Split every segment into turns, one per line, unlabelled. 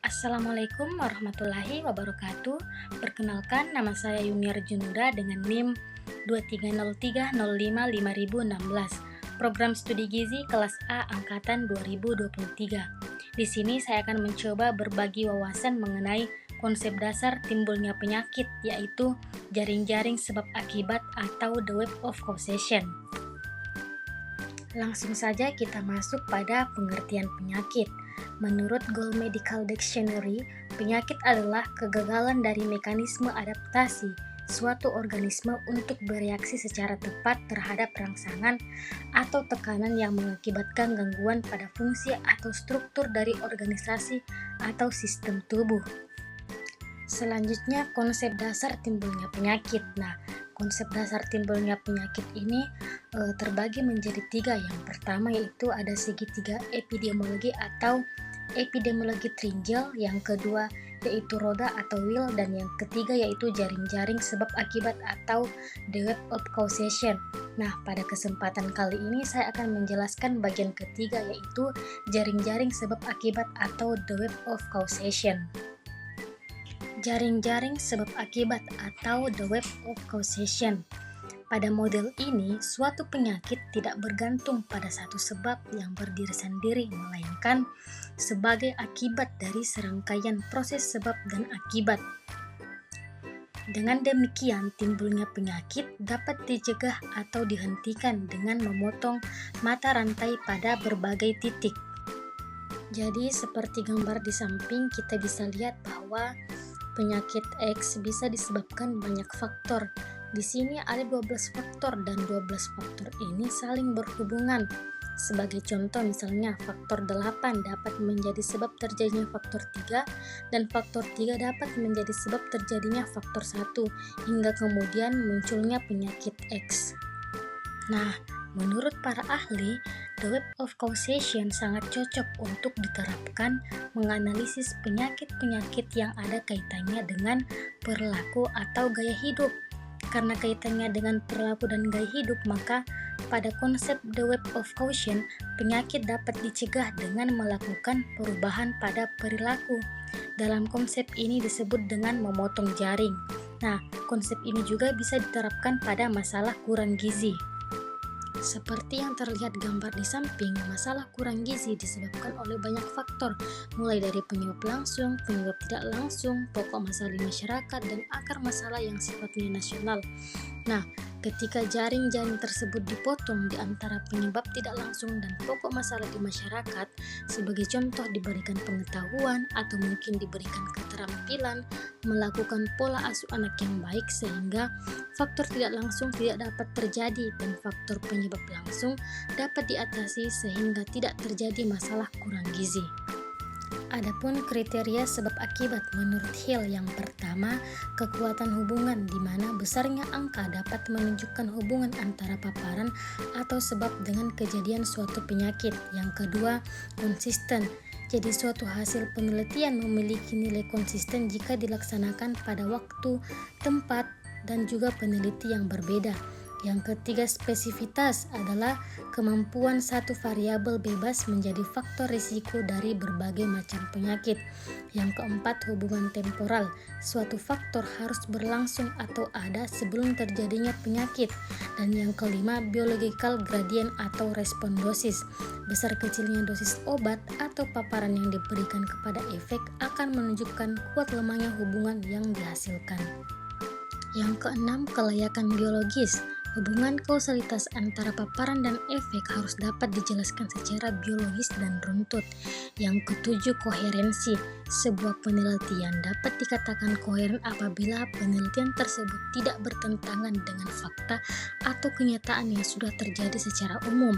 Assalamualaikum warahmatullahi wabarakatuh. Perkenalkan, nama saya Yuniar Junuda dengan NIM 2303055016. Program Studi Gizi kelas A angkatan 2023. Di sini saya akan mencoba berbagi wawasan mengenai konsep dasar timbulnya penyakit, yaitu jaring-jaring sebab akibat atau the web of causation. Langsung saja kita masuk pada pengertian penyakit. Menurut Gold Medical Dictionary, penyakit adalah kegagalan dari mekanisme adaptasi suatu organisme untuk bereaksi secara tepat terhadap rangsangan atau tekanan yang mengakibatkan gangguan pada fungsi atau struktur dari organisasi atau sistem tubuh. Selanjutnya, konsep dasar timbulnya penyakit. Konsep dasar timbulnya penyakit ini terbagi menjadi 3. Yang pertama yaitu ada segitiga epidemiologi atau epidemiologi trinjal, yang kedua yaitu roda atau wheel, dan yang ketiga yaitu jaring-jaring sebab akibat atau the web of causation. Pada kesempatan kali ini saya akan menjelaskan bagian ketiga yaitu jaring-jaring sebab akibat atau the web of causation. Jaring-jaring sebab akibat atau the web of causation. Pada model ini, suatu penyakit tidak bergantung pada satu sebab yang berdiri sendiri, melainkan sebagai akibat dari serangkaian proses sebab dan akibat. Dengan demikian, timbulnya penyakit dapat dicegah atau dihentikan dengan memotong mata rantai pada berbagai titik. Jadi, seperti gambar di samping, kita bisa lihat bahwa penyakit X bisa disebabkan banyak faktor. Di sini ada 12 faktor dan 12 faktor ini saling berhubungan. Sebagai contoh misalnya faktor 8 dapat menjadi sebab terjadinya faktor 3 dan faktor 3 dapat menjadi sebab terjadinya faktor 1 hingga kemudian munculnya penyakit X. Menurut para ahli, the web of causation sangat cocok untuk diterapkan menganalisis penyakit-penyakit yang ada kaitannya dengan perilaku atau gaya hidup. Karena kaitannya dengan perilaku dan gaya hidup, maka pada konsep the web of causation, penyakit dapat dicegah dengan melakukan perubahan pada perilaku. Dalam konsep ini disebut dengan memotong jaring. Konsep ini juga bisa diterapkan pada masalah kurang gizi. Seperti yang terlihat gambar di samping, masalah kurang gizi disebabkan oleh banyak faktor, mulai dari penyebab langsung, penyebab tidak langsung, pokok masalah di masyarakat, dan akar masalah yang sifatnya nasional. Ketika jaring-jaring tersebut dipotong di antara penyebab tidak langsung dan pokok masalah di masyarakat, sebagai contoh diberikan pengetahuan atau mungkin diberikan keterampilan melakukan pola asuh anak yang baik sehingga faktor tidak langsung tidak dapat terjadi dan faktor penyebab langsung dapat diatasi sehingga tidak terjadi masalah kurang gizi. Adapun kriteria sebab akibat menurut Hill, yang pertama, kekuatan hubungan di mana besarnya angka dapat menunjukkan hubungan antara paparan atau sebab dengan kejadian suatu penyakit. Yang kedua, konsisten. Jadi suatu hasil penelitian memiliki nilai konsisten jika dilaksanakan pada waktu, tempat, dan juga peneliti yang berbeda. Yang ketiga, spesifitas adalah kemampuan satu variabel bebas menjadi faktor risiko dari berbagai macam penyakit. Yang keempat, hubungan temporal. Suatu faktor harus berlangsung atau ada sebelum terjadinya penyakit. Dan yang kelima, biological gradient atau respon dosis. Besar kecilnya dosis obat atau paparan yang diberikan kepada efek akan menunjukkan kuat lemahnya hubungan yang dihasilkan. Yang keenam, kelayakan biologis. Hubungan kausalitas antara paparan dan efek harus dapat dijelaskan secara biologis dan runtut. Yang ketujuh, koherensi. Sebuah penelitian dapat dikatakan koheren apabila penelitian tersebut tidak bertentangan dengan fakta atau kenyataan yang sudah terjadi secara umum.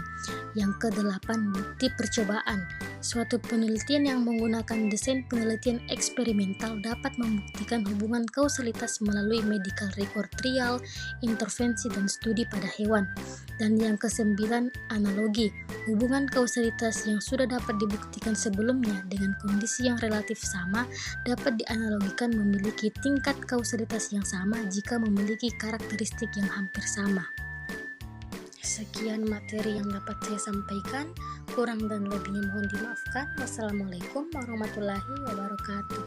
Yang kedelapan, bukti percobaan. Suatu penelitian yang menggunakan desain penelitian eksperimental dapat membuktikan hubungan kausalitas melalui medical record trial, intervensi, dan studi pada hewan. Dan yang kesembilan, analogi. Hubungan kausalitas yang sudah dapat dibuktikan sebelumnya dengan kondisi yang relatif sama dapat dianalogikan memiliki tingkat kausalitas yang sama jika memiliki karakteristik yang hampir sama. Sekian materi yang dapat saya sampaikan. Kurang dan lebihnya mohon dimaafkan. Wassalamualaikum warahmatullahi wabarakatuh.